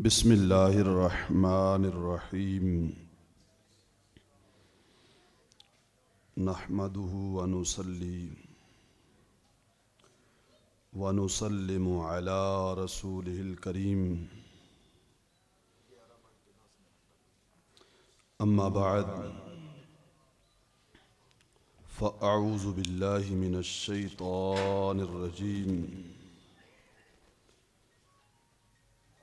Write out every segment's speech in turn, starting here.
बिस्मिल्लाहिर्रहमानिर्रहीम। नहमदुहु व नुसल्ली व नुसल्लिमु अला रसूलिहिल करीम। अम्मा बाद फ़अऊज़ु बिल्लाहि मिनश शैतानिर रजीम।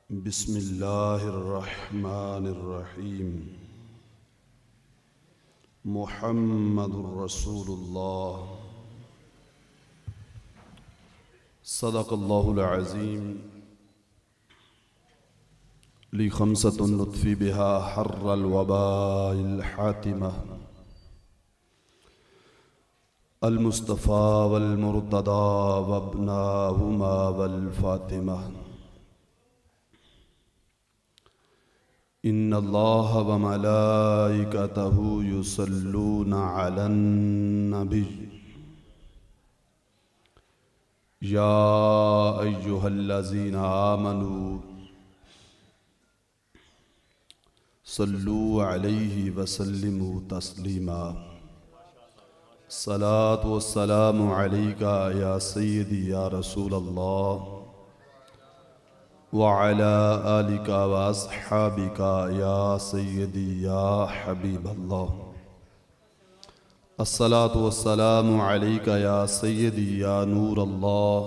बिस्मिल्लाहिर्रहमानिर्रहीम। मुहम्मदुर रसूलुल्लाह सदक़ल्लाहुल अज़ीम। ली खम्सतुन नुत्फ़ी बिहा हर्रल वबाइल हातिमा अल मुस्तफ़ा वल मुर्तदा वब्नाहुमा वल फातिमा। इन्नल्लाह व मलाइकतहु युसल्लूना अलन नबी या अय्युहल्लज़ीना आमनू सल्लू अलैहि वसल्लिमू तस्लीमा। सलात व सलामु अलैका या सय्यदी या रसूल अल्लाह व अला आलिका व अस्हाबिका या सय्यदी या हबीब अल्लाह। अस्सलातु वस्सलामु अलैका या सय्यदी या नूर अल्लाह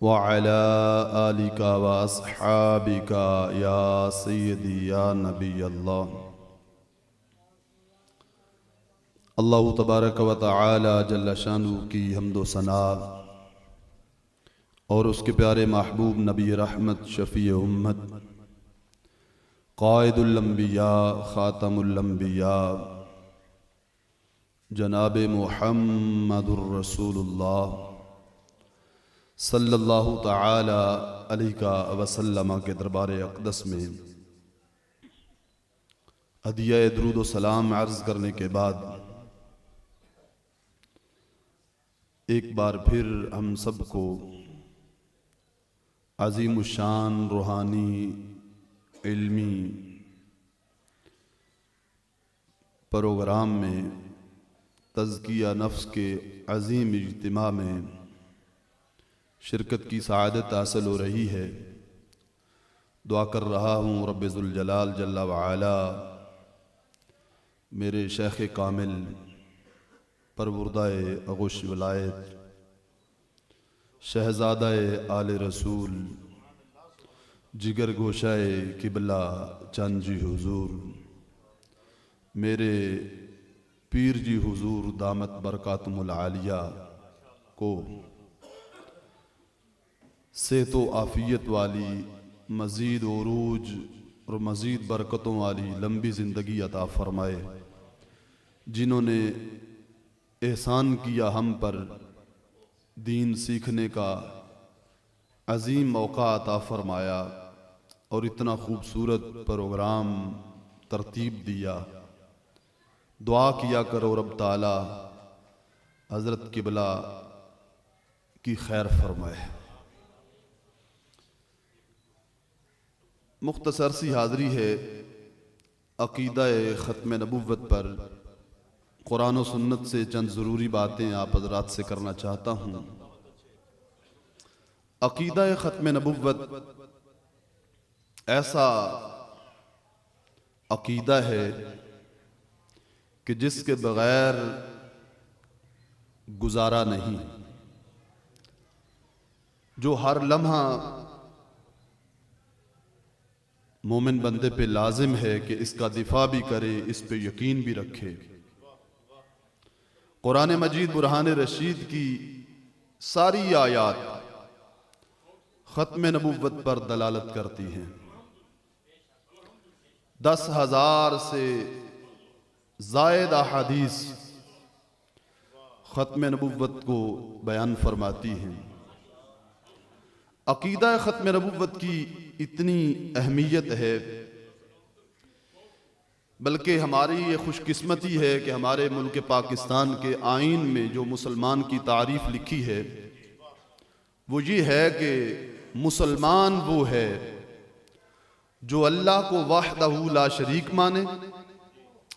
व अला आलिका व अस्हाबिका या सय्यदी या नबी अल्लाह। अल्लाह तबारक व तआला जल्ल शानु की हम्दो सना और उसके प्यारे महबूब नबी रहमत शफ़ी उम्मत क़ाइदुल अंबिया ख़ातमुल अंबिया जनाब मुहम्मदुर रसूलुल्लाह सल्लल्लाहु तआला अलैहि वसल्लम के दरबार अक़दस में हदिया दुरूद व सलाम अर्ज़ करने के बाद एक बार फिर हम सबको अज़ीमुश्शान रूहानी इल्मी प्रोग्राम में तज़किया नफ्स के अज़ीम इज्तिमा में शिरकत की सआदत हासिल हो रही है। दुआ कर रहा हूँ रब्बे ज़ुल जलाल जल्ला व अला मेरे शेख़ कामिल परवरदाए अगुश वलायत शहज़ादाए आले रसूल जिगर गोशाए किबला चंद जी हुजूर मेरे पीर जी हुजूर दामत बरकातुमुल आलिया को सेहत व आफ़ियत वाली मज़ीद उरूज और मज़ीद बरकतों वाली लंबी ज़िंदगी अता फ़रमाए। जिन्होंने एहसान किया हम पर दीन सीखने का अजीम मौका अता फरमाया और इतना खूबसूरत प्रोग्राम तरतीब दिया। दुआ किया करो रब ताला हज़रत किबला की खैर फरमाए। मुख्तसर सी हाज़री है अक़ीदा-ए ख़त्म नबुव्वत पर कुरान और सुन्नत से चंद ज़रूरी बातें आप हज़रात से करना चाहता हूँ। अक़ीदा-ए ख़त्म नबुव्वत ऐसा अक़ीदा है कि जिसके बग़ैर गुजारा नहीं, जो हर लम्हा मोमिन बंदे पे लाजिम है कि इसका दिफा भी करे, इस पे यकीन भी रखे। कुरान मजीद बुरहान रशीद की सारी आयात ख़त्म नबुव्वत पर दलालत करती हैं। 10,000 से ज़ायद अहादीस ख़त्म नबुव्वत को बयान फरमाती हैं। अक़ीदा ख़त्म नबुव्वत की इतनी अहमियत है, बल्कि हमारी ये खुशकिस्मती है कि हमारे मुल्क पाकिस्तान के आइन में जो मुसलमान की तारीफ़ लिखी है वो ये है कि मुसलमान वो है जो अल्लाह को वहदहू ला शरीक माने,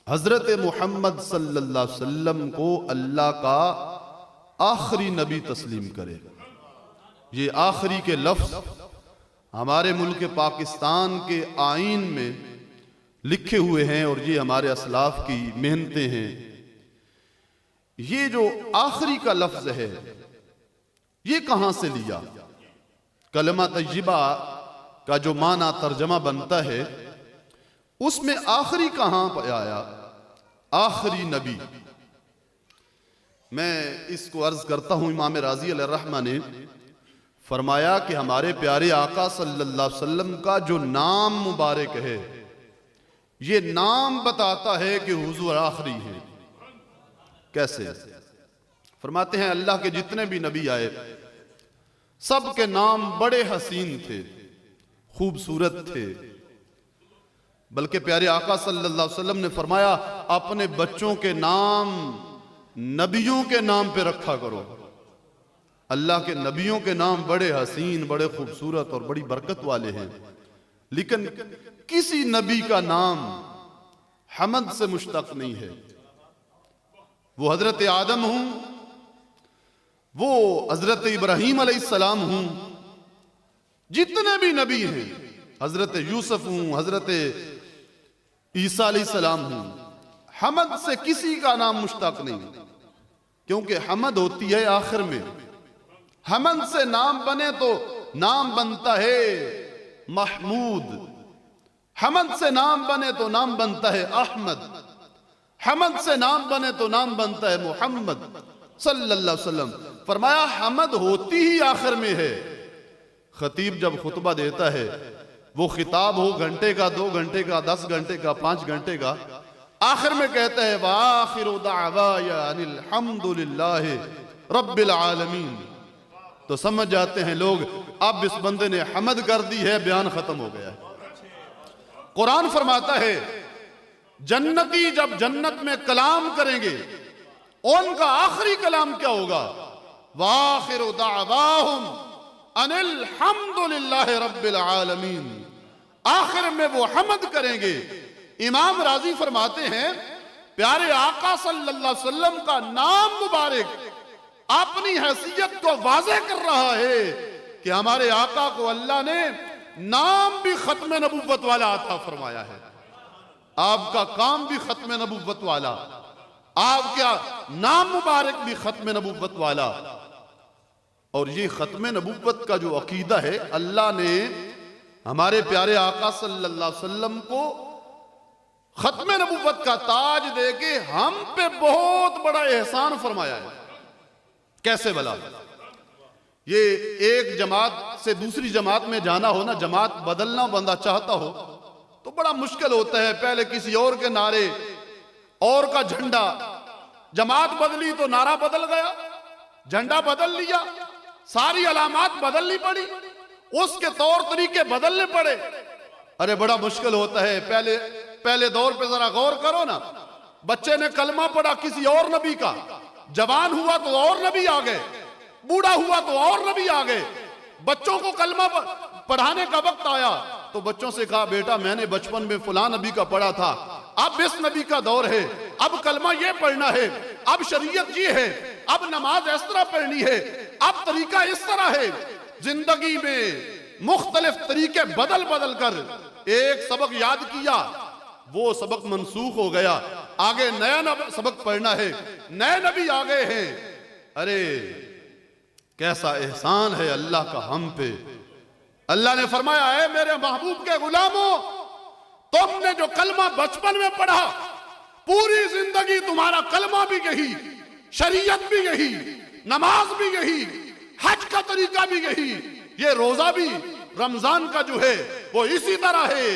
हजरत मोहम्मद सल्लल्लाहु अलैहि वसल्लम को अल्लाह का आखिरी नबी तस्लीम करे। ये आखिरी के लफ्ज हमारे मुल्क पाकिस्तान के आईन में लिखे हुए हैं और ये हमारे असलाफ की मेहनतें हैं। ये जो आखिरी का लफ्ज है ये कहां से लिया? कलमा तय्यबा का जो माना तर्जमा बनता है उसमें आखिरी कहां पर आया? आखिरी नबी। मैं इसको अर्ज करता हूं, इमाम राजी अलैहिर्रहमा ने फरमाया कि हमारे प्यारे आका सल्लल्लाहु अलैहि वसल्लम का जो नाम मुबारक है ये नाम बताता है कि हुजूर आखिरी है। कैसे? फरमाते हैं अल्लाह के जितने भी नबी आए सब के नाम बड़े हसीन थे, खूबसूरत थे, बल्कि प्यारे आका सल्लल्लाहु अलैहि वसल्लम ने फरमाया अपने बच्चों के नाम नबियों के नाम पे रखा करो। अल्लाह के नबियों के नाम बड़े हसीन, बड़े खूबसूरत और बड़ी बरकत वाले हैं, लेकिन किसी नबी का नाम हमद से मुश्तक नहीं है। वो हजरत आदम हूं, वो हजरत इब्राहीम अलैहिस्सलाम हूं, जितने भी नबी हैं, हजरत यूसुफ हूं, हजरत ईसा अलैहिस्सलाम हूं, हमद से किसी का नाम मुश्तक नहीं, क्योंकि हमद होती है आखिर में। हमद से नाम बने तो नाम बनता है महमूद, हमद से नाम बने तो नाम बनता है अहमद, हमद से नाम बने तो नाम बनता है मोहम्मद सल्लल्लाहु अलैहि वसल्लम। फरमाया हमद होती ही आखिर में है। खतीब जब खुतबा देता है वो खिताब हो घंटे का, 2 घंटे का, 10 घंटे का, 5 घंटे का, आखिर में कहता है वाखिरु दावाया अनिल हम्दुलिल्लाहि रब्बिल आलमीन। तो समझ जाते हैं लोग अब इस बंदे ने हमद कर दी है, बयान खत्म हो गया। कुरान फरमाता है जन्नती जब जन्नत में कलाम करेंगे उनका आखिरी कलाम क्या होगा? वाखिरु दावाहुम अनिल हम्दुलिल्लाहि रब्बिल आलमीन। आखिर में वो हमद करेंगे। इमाम राजी फरमाते हैं प्यारे आका सल्लल्लाहु अलैहि वसल्लम का नाम मुबारक अपनी हैसियत को वाज़ेह कर रहा है कि हमारे आका को अल्लाह ने नाम भी खत्म नबुव्वत वाला अता फरमाया है। आपका काम भी खत्म नबुव्वत वाला, आपका नाम मुबारक भी खत्म नबुव्वत वाला। और ये खत्म नबुव्वत का जो अकीदा है, अल्लाह ने हमारे प्यारे आका सल्लल्लाहु अलैहि वसल्लम को खत्म नबुव्वत का ताज देके हम पे बहुत बड़ा एहसान फरमाया है। कैसे भला? ये एक जमात से दूसरी जमात में जाना हो ना, जमात बदलना बंदा चाहता हो तो बड़ा मुश्किल होता है। पहले किसी और के नारे और का झंडा, जमात बदली तो नारा बदल गया, झंडा बदल लिया, सारी अलामात बदलनी पड़ी, उसके तौर तरीके बदलने पड़े। अरे बड़ा मुश्किल होता है। पहले दौर पे जरा गौर करो ना, बच्चे ने कलमा पढ़ा किसी और नबी का, जवान हुआ तो और नबी आ गए, बूढ़ा हुआ तो और नबी आ गए। बच्चों को कलमा पढ़ाने का वक्त आया तो बच्चों से कहा बेटा मैंने बचपन में फलां नबी का पढ़ा था, अब इस नबी का दौर है, अब कलमा ये पढ़ना है, अब शरीयत ये है, अब नमाज इस तरह पढ़नी है, अब तरीका इस तरह है। जिंदगी में मुख्तलिफ तरीके बदल बदल कर एक सबक याद किया, वो सबक मनसूख हो गया, आगे नया सबक पढ़ना है, नए नबी आ गए हैं। अरे कैसा एहसान है अल्लाह का हम पे। अल्लाह ने फरमाया है मेरे महबूब के गुलामों, तुमने जो कलमा बचपन में पढ़ा पूरी जिंदगी तुम्हारा कलमा भी यही, शरीयत भी यही, नमाज भी यही, हज का तरीका भी यही, ये रोजा भी रमजान का जो है वो इसी तरह है।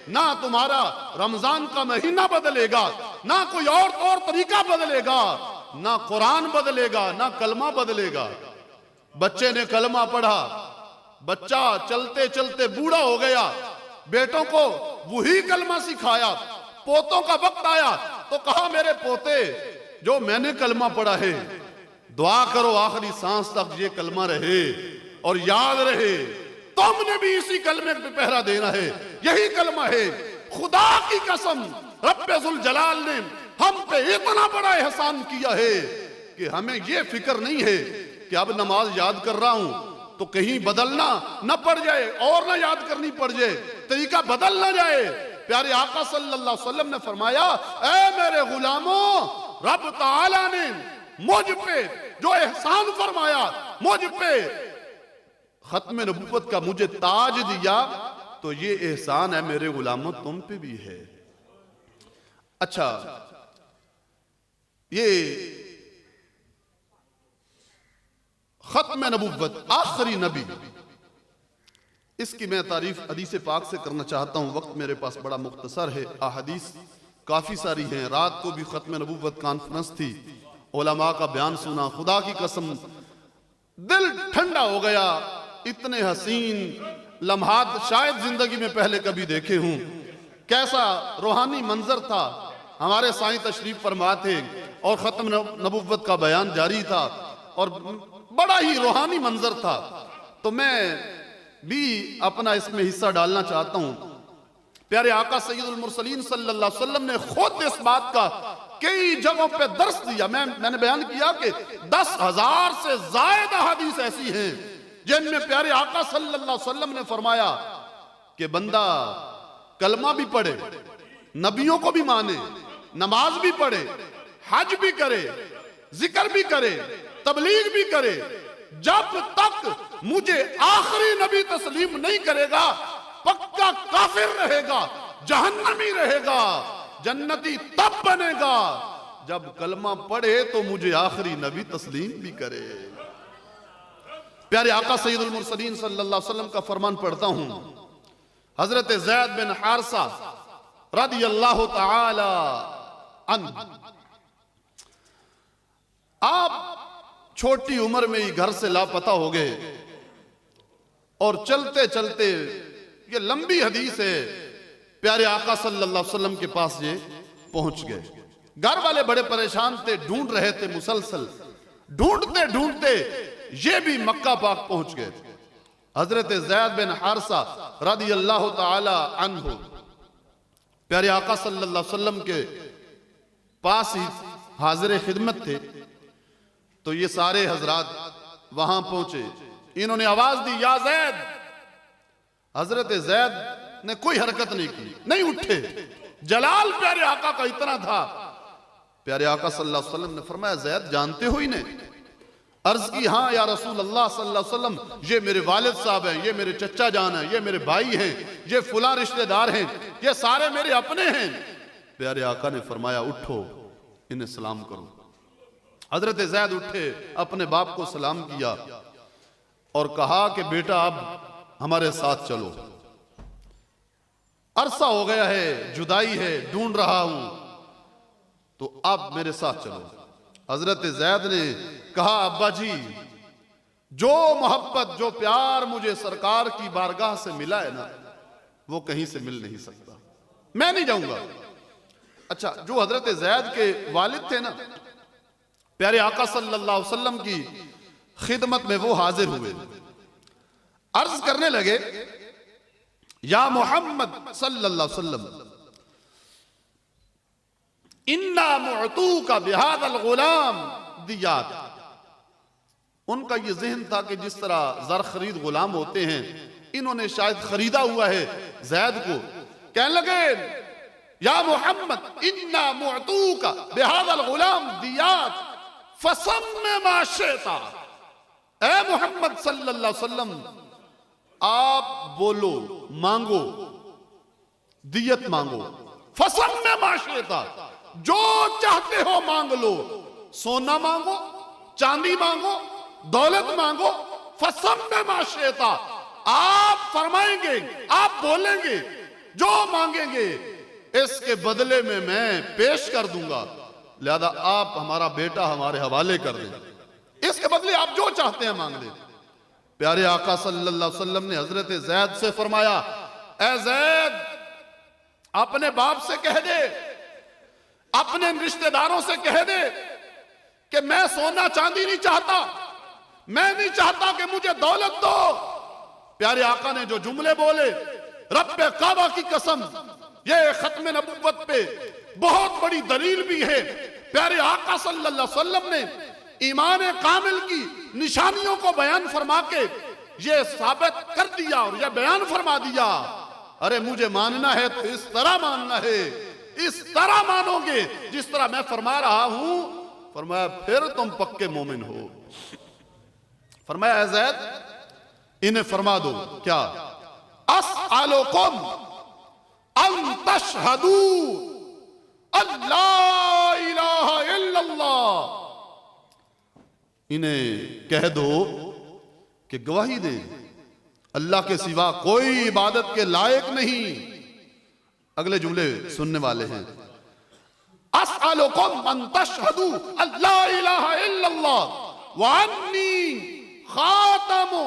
ना तुम्हारा रमजान का महीना बदलेगा, ना कोई और तरीका बदलेगा, ना कुरान बदलेगा, ना कलमा बदलेगा। बच्चे ने कलमा पढ़ा, बच्चा चलते चलते बूढ़ा हो गया, बेटों को वही कलमा सिखाया, पोतों का वक्त आया तो कहा मेरे पोते जो मैंने कलमा पढ़ा है दुआ करो आखिरी सांस तक ये कलमा रहे और याद रहे, तुमने भी इसी कलमे पे पहरा देना है। यही कलमा है। खुदा की कसम, रब्बे जुल जलाल ने हम पे इतना बड़ा एहसान किया है कि हमें ये फिक्र नहीं है कि अब नमाज याद कर रहा हूं तो कहीं बदलना न पड़ जाए और ना याद करनी पड़ जाए, तरीका बदल ना जाए। प्यारे आका सल्लल्लाहु अलैहि वसल्लम ने फरमाया, ऐ मेरे गुलामों, रब ताला ने मुझ पे जो एहसान फरमाया, मुझ पे खत्म नबूवत का मुझे ताज दिया, तो ये एहसान है मेरे गुलामों तुम पे भी है। अच्छा, ये खत्म नबूवत, आखिरी नबी, इसकी मैं तारीफ हदीस पाक से करना चाहता हूं। वक्त मेरे पास बड़ा मुख्तसर है, अहादीस काफी सारी हैं। रात को भी खत्म नबूवत कॉन्फ्रेंस थी, उलमा का बयान सुना। खुदा की कसम दिल ठंडा हो गया। इतने हसीन लम्हात शायद जिंदगी में पहले कभी देखे हूं। कैसा रूहानी मंजर था। हमारे साईं तशरीफ फरमा थे और खत्म नबूवत का बयान जारी था और बड़ा ही रूहानी मंजर था। तो मैं भी अपना इसमें हिस्सा डालना चाहता हूं। प्यारे आका सैयदुल मुरसलीन सल्लल्लाहु अलैहि वसल्लम ने खुद इस बात का कई जगहों पे दर्स दिया। मैंने बयान किया कि 10,000 से ज्यादा हदीस ऐसी हैं जिनमें प्यारे आका सल्लल्लाहु अलैहि वसल्लम ने फरमाया कि बंदा कलमा भी पढ़े, नबियों को भी माने, नमाज भी पढ़े, हज भी करे, जिक्र भी करे, तबलीग भी करे, जब तक मुझे आखिरी नबी तस्लीम नहीं करेगा पक्का काफिर रहेगा, जहन्नमी रहेगा। जन्नती तब बनेगा जब कलमा पढ़े तो मुझे आखिरी नबी तस्लीम भी करे। प्यारे आका सैयदुल मुरसलीन सल्लल्लाहु अलैहि वसल्लम का फरमान पढ़ता हूं। हजरत ज़ैद बिन हारिसा रदियल्लाहु ताला अन्हु, आप छोटी उम्र में ही घर से लापता हो गए और चलते चलते, ये लंबी हदीस है, प्यारे आका सल्लल्लाहु अलैहि वसल्लम के पास ये पहुंच गए। घर वाले बड़े परेशान थे, ढूंढ रहे थे मुसलसल। ढूंढते ढूंढते ये भी मक्का पाक पहुंच गए। हजरत ज़ैद बिन हारिसा रदियल्लाहु ताला अन्हु प्यारे आका सल्लल्लाहु अलैहि वसल्लम के पास ही हाजिर खिदमत थे। तो ये सारे हजरात वहां पहुंचे। इन्होंने आवाज दी, या ज़ैद। हजरत ज़ैद ने कोई हरकत नहीं की, नहीं उठे। जलाल प्यारे आका का इतना था। प्यारे आका सल्लल्लाहु अलैहि वसल्लम ने फरमाया, ज़ैद जानते हो इन्हें? अर्ज की, हाँ या रसूल अल्लाह सल्लल्लाहु अलैहि वसल्लम, ये मेरे वालिद साहब हैं, ये मेरे चचा जान हैं, ये मेरे भाई हैं, ये फुला रिश्तेदार हैं, ये सारे मेरे अपने हैं। प्यारे आका ने फरमाया, उठो इन्हें सलाम करो। हजरत ज़ैद उठे, अपने बाप को सलाम किया और कहा कि बेटा अब हमारे साथ चलो, अरसा हो गया है, जुदाई है, ढूंढ रहा हूं, तो अब मेरे साथ चलो। हजरत ज़ैद ने कहा, अब्बा जी, जो मोहब्बत, जो प्यार मुझे सरकार की बारगाह से मिला है ना, वो कहीं से मिल नहीं सकता, मैं नहीं जाऊंगा। अच्छा, जो हजरत ज़ैद के वालिद थे ना, प्यारे आका सल्लल्लाहु अलैहि वसल्लम की खिदमत में वो हाजिर हुए। अर्ज करने लगे, या मोहम्मद सल्लल्लाहु अलैहि वसल्लम, इन्ना मुअतूका बिहादल गुलाम दियात। उनका ये ज़हन था कि जिस तरह ज़र खरीद गुलाम होते हैं, इन्होंने शायद खरीदा हुआ है ज़ैद को। कहने लगे, या मोहम्मद इन्ना मुअतूका बिहादल गुलाम दियात फसम्मे मा शिता। ऐ मोहम्मद सल्लल्लाहु अलैहि वसल्लम, आप बोलो, मांगो, दियत मांगो। फसम्मे मा शिता, जो चाहते हो मांग लो। सोना मांगो, चांदी मांगो, दौलत मांगो। फसम्मे मा शिता, आप फरमाएंगे, आप बोलेंगे, जो मांगेंगे इसके बदले में मैं पेश कर दूंगा। लिहाजा आप हमारा बेटा हमारे हवाले कर दें, इसके बदले आप जो चाहते हैं मांग लें। प्यारे आका सल्लल्लाहु अलैहि वसल्लम ने हजरत ज़ैद से फरमाया, ऐ ज़ैद, अपने बाप से कह दे, अपने रिश्तेदारों से कह दे कि मैं सोना चांदी नहीं चाहता, मैं नहीं चाहता कि मुझे दौलत दो, प्यारे आका ने जो जुमले बोले, रब्बे काबा की कसम, ये खत्म नबुव्वत पे बहुत बड़ी दलील भी है। प्यारे आका सल्लल्लाहु अलैहि वसल्लम ने ईमान कामिल की निशानियों को बयान फरमा के ये साबित कर दिया और यह बयान फरमा दिया, अरे मुझे मानना है तो इस तरह मानना है, इस तरह मानोगे जिस तरह मैं फरमा रहा हूं। फरमाया फिर तुम पक्के मोमिन हो। फरमाया ज़ैद इन्हें फरमा दो क्या, अस्अलुकुम अन तशहदू अल्ला इलाहा इल्लल्लाह, इन्हें कह दो कि गवाही दे अल्लाह के सिवा कोई इबादत के लायक नहीं। अगले जुमले सुनने वाले हैं, अस्अलुकुम अन तशहदू अल्ला इलाहा इल्लल्लाह व अन्नी खातमु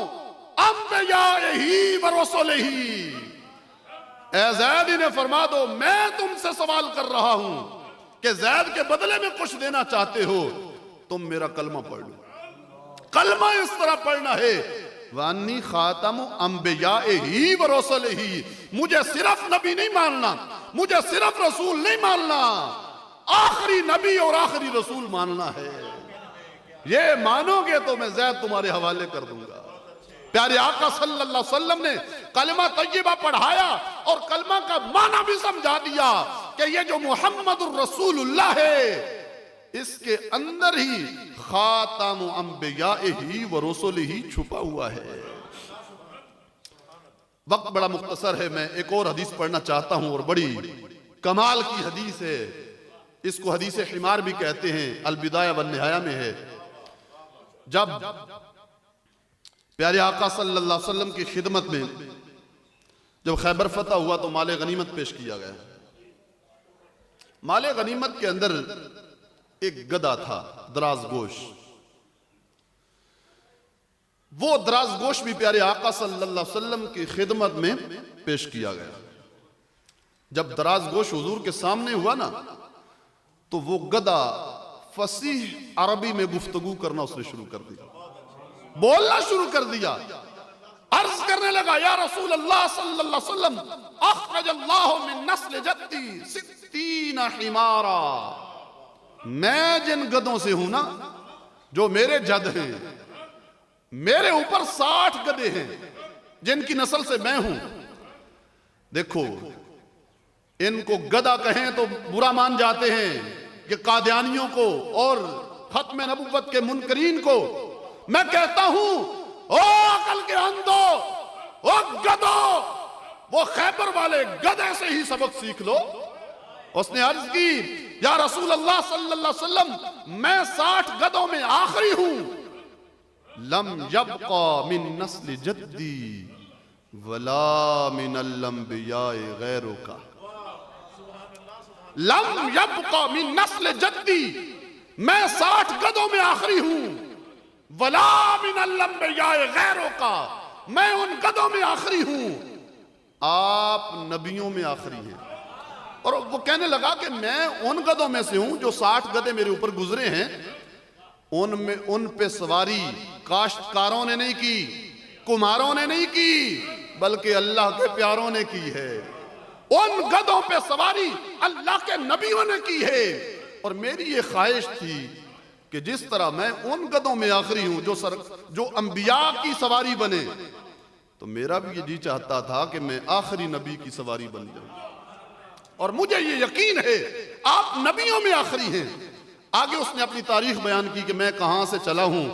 अंबियाइही व रुसुलिही। ऐ ज़ैद इन्हें फरमा दो, मैं तुमसे सवाल कर रहा हूं कि ज़ैद के बदले में कुछ देना चाहते हो, तुम मेरा कलमा पढ़ लो। कलमा इस तरह पढ़ना है, वानी खातमु अंबियाइही व रुसुलिही, मुझे सिर्फ नबी नहीं मानना, मुझे सिर्फ रसूल नहीं मानना, आखिरी नबी और आखिरी रसूल मानना है। ये मानोगे तो मैं ज़ैद तुम्हारे हवाले कर दूंगा। प्यारे आका सल्लल्लाहु अलैहि वसल्लम ने कलमा तय्यबा पढ़ाया और कलमा का माना भी समझा दिया कि ये जो मुहम्मदुर रसूलुल्लाह है, इसके अंदर ही खातमु अंबियाइही व रुसुलिही छुपा हुआ है। वक्त बड़ा मुख्तसर है, मैं एक और हदीस पढ़ना चाहता हूं और बड़ी कमाल की हदीस है। इसको हदीस हिमार भी कहते हैं, अल बिदाया वन निहाया में है। जब प्यारे आका सल्लल्लाहु अलैहि वसल्लम की खिदमत में जब खैबर फतह हुआ तो माले गनीमत पेश किया गया। माले गनीमत के अंदर एक गधा था, दराजगोश। वो दराजगोश भी प्यारे आका सल्लल्लाहु अलैहि वसल्लम की खिदमत में पेश किया गया। जब दराजगोश हुजूर के सामने हुआ ना, तो वो गधा फसीह अरबी में गुफ्तगू करना उसने शुरू कर दिया, बोलना शुरू कर दिया। अर्ज करने लगा, या रसूल अल्लाह सल्लल्लाहु अलैहि वसल्लम, अखरजल्लाहु मिन नस्ल जद्दी सित्तीना हिमारा, मैं जिन गधों से हूं ना, जो मेरे जद हैं, मेरे ऊपर 60 गधे हैं जिनकी नस्ल से मैं हूं। देखो, इनको गधा कहें तो बुरा मान जाते हैं कि कादियानियों को और खत्म नबुव्वत के मुनकरीन को। मैं कहता हूं, ओ अकल के अंधो, ओ गधो, वो खैबर वाले गधे से ही सबक सीख लो। उसने अर्ज की, या रसूल अल्लाह सल्लल्लाहु अलैहि वसल्लम, मैं 60 गधों में आखिरी हूं। लम यबका मिन नस्ल जद्दी वला मिन अल-अंबियाए गैरुका, लम यबका मिन नस्ल जद्दी, मैं 60 गधों में आखिरी हूं, वला मिन अल-अंबियाए गैरुका, मैं उन गधों में आखिरी हूं, आप नबियों में आखिरी हैं। और वो कहने लगा कि मैं उन गधों में से हूं जो 60 गधे मेरे ऊपर गुजरे हैं, उनमें उन पे सवारी काश्तकारों ने नहीं की, कुम्हारों ने नहीं की, बल्कि अल्लाह के प्यारों ने की है। उन गधों पे सवारी अल्लाह के नबियों ने की है। और मेरी ये ख्वाहिश थी कि जिस तरह मैं उन गधों में आखिरी हूं जो अंबिया की सवारी बने, तो मेरा भी ये जी चाहता था कि मैं आखिरी नबी की सवारी बन जाऊं। और मुझे ये यकीन है आप नबियों में आखिरी हैं। आगे उसने अपनी तारीख बयान की कि मैं कहां से चला हूं,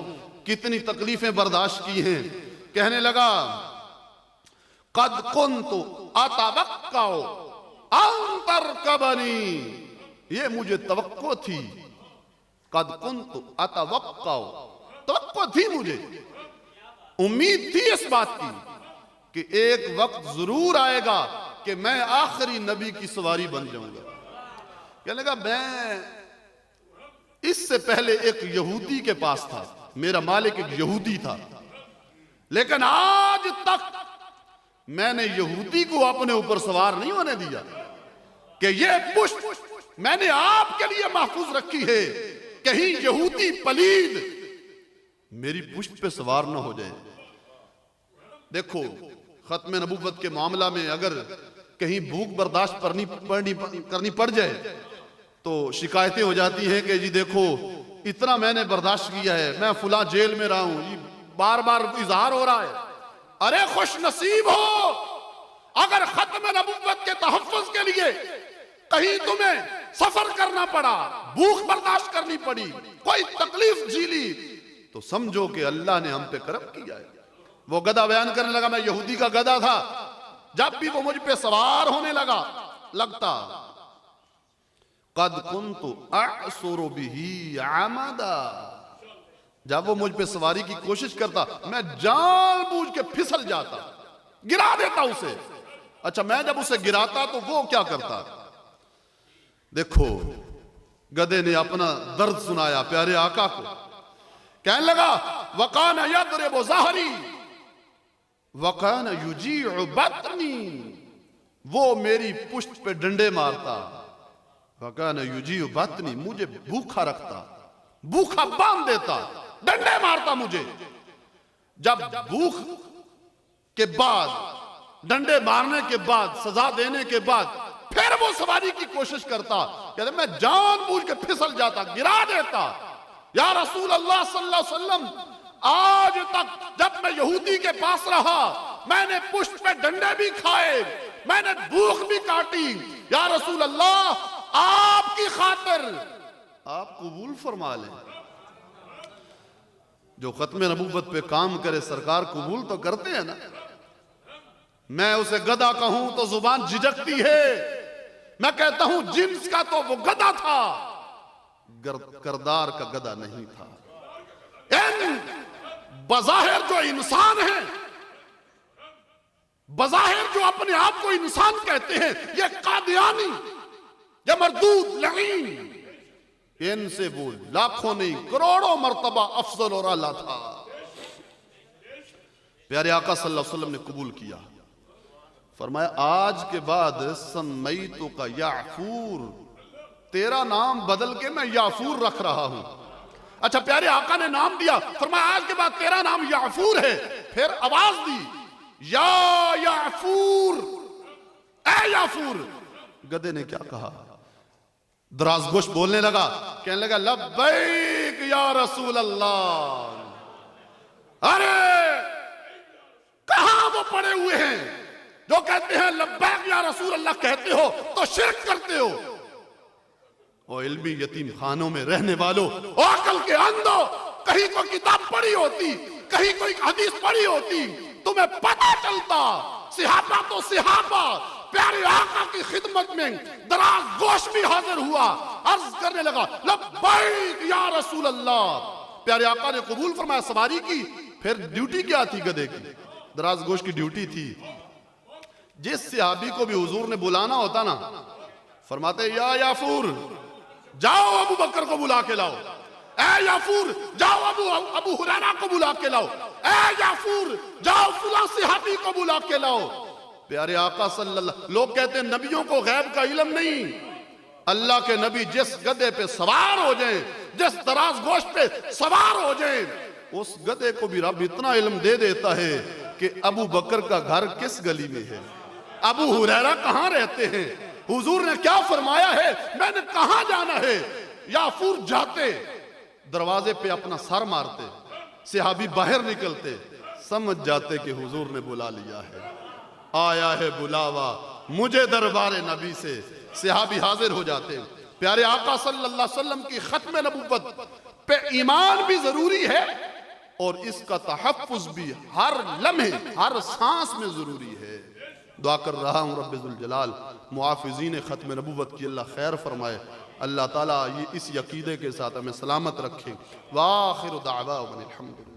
कितनी तकलीफें बर्दाश्त की हैं। कहने लगा, कद कुन्तु अतवक्कउ अन तरकबनी, ये मुझे तवक्को थी। कद कुन्तु अतवक्कउ, तवक्को थी, मुझे उम्मीद थी इस बात की कि एक वक्त जरूर आएगा कि मैं आखिरी नबी की सवारी बन जाऊंगा। कहने लगा, मैं इससे पहले एक यहूदी के पास था, मेरा मालिक एक यहूदी था, लेकिन आज तक मैंने यहूदी को अपने ऊपर सवार नहीं होने दिया कि ये पुष्प मैंने आपके लिए महफूज रखी है, कहीं यहूदी पलीद मेरी पुष्प पे सवार ना हो जाए। देखो खत्म नबूवत के मामला में अगर कहीं भूख बर्दाश्त करनी पड़ जाए तो शिकायतें हो जाती हैं कि जी देखो इतना मैंने बर्दाश्त किया है, मैं फुला जेल में रहा हूं, बार बार इजहार हो रहा है। अरे खुश नसीब हो अगर खत्म नबूवत के तहफ्फुज़ के लिए कहीं तुम्हें सफर करना पड़ा, भूख बर्दाश्त करनी पड़ी, कोई तकलीफ झेली, तो समझो कि अल्लाह ने हम पे करम किया है। वो गधा बयान करने लगा, मैं यहूदी का गधा था, जब भी वो मुझ पे सवार होने लगता कद कुन्तु अअसुरु बिही अमदा, जब वो मुझ पे सवारी की कोशिश करता मैं जानबूझ के फिसल जाता, गिरा देता उसे। अच्छा, मैं जब उसे गिराता तो वो क्या करता? देखो गधे ने अपना दर्द सुनाया प्यारे आका को, कहने लगा वकान यदरिबु ज़हरी वकान युजीउ बतनी, वो मेरी पुष्ट पे डंडे मारता, वकान युजीउ बतनी, मुझे भूखा रखता, भूखा बांध देता, डंडे मारता मुझे। जब भूख के बाद, डंडे मारने के बाद, सजा देने के बाद फिर वो सवारी की कोशिश करता, कहते मैं जानबूझ के फिसल जाता, गिरा देता। या रसूल अल्लाह सल्लल्लाहु अलैहि वसल्लम, आज तक जब मैं यहूदी के पास रहा मैंने पुष्ट पे डंडे भी खाए, मैंने भूख भी काटी, या रसूल अल्लाह आपकी खातिर आप कबूल फरमा लें। जो खत्म नबूवत पे काम करे सरकार कबूल तो करते हैं ना। मैं उसे गधा कहूं तो जुबान झिझकती है, मैं कहता हूं जिन्स का तो वो गधा था, करदार का गधा नहीं था। बज़ाहिर जो इंसान है, बज़ाहिर जो अपने आप को इंसान कहते हैं, ये कादियानी, ये मरदूद लईन, इनसे वो लाखों नहीं करोड़ों मर्तबा अफजल और आला था। प्यारे आका सल्लल्लाहु अलैहि वसल्लम ने कबूल किया, फरमाया आज के बाद सम्मैतु का याफूर, तेरा नाम बदल के मैं याफूर रख रहा हूं। अच्छा, प्यारे आका ने नाम दिया, फरमाया आज के बाद तेरा नाम याफूर है। फिर आवाज दी, या याफूर, ए याफूर। गधे ने क्या कहा? दराजगोश बोलने लगा, कहने लगा लब्बैक या रसूल अल्लाह। अरे कहां वो पड़े हुए हैं जो कहते हैं लब्बैक या रसूल अल्लाह, कहते हो तो शिर्क करते हो। और इल्मी यतीम खानों में रहने वालों, अकल के अंधों, कहीं कोई किताब पढ़ी होती, कहीं कोई हदीस पढ़ी होती, तुम्हें पता चलता सिहाबा तो सिहाबा प्यारे आका की खिदमत में दराज गोश भी हाजिर हुआ, अर्ज करने लगा लब्बैक या रसूल अल्लाह। प्यारे आका ने कबूल फरमाया, सवारी की। फिर ड्यूटी क्या थी गधे की? दराज गोश की ड्यूटी थी। जिस सहाबी को भी हुजूर ने बुलाना होता ना, फरमाते या याफूर जाओ अबू बकर को बुला के लाओ, ए याफूर जाओ अबू हुरैरा को बुला के लाओ, ए याफूर जाओ फुला सहाबी को बुला के लाओ। प्यारे आका सल्लल्लाहु, लोग कहते हैं नबियों को गैब का इल्म नहीं। अल्लाह के नबी जिस गधे पे सवार हो जाएं, जिस दराज गोश पे सवार हो जाएं, उस गधे को भी रब इतना इल्म दे देता है कि अबू बकर का घर किस गली में है, अबू हुरैरा कहां रहते हैं, हुजूर ने क्या फरमाया है, मैंने कहां जाना है। याफूर जाते, दरवाजे पे अपना सर मारते, सहाबी बाहर निकलते, समझ जाते कि हुजूर ने बुला लिया है, आया है बुलावा मुझे दरबारे नबी से। सहाबी हाजिर हो जाते। प्यारे आका सल्लल्लाहु अलैहि वसल्लम की खत्म नबूवत पे ईमान भी जरूरी है और इसका तहफ्फुज़ भी हर लम्हे हर सांस में जरूरी है। दुआ कर रहा हूँ रब्बुल जलाल मुआफ़िज़ीन खत्म नबूवत की अल्लाह खैर फरमाए, अल्लाह ताला ये इस यकीदे के साथ हमें सलामत रखे। वाखिर दावा अनिल हम्दुलिल्लाह।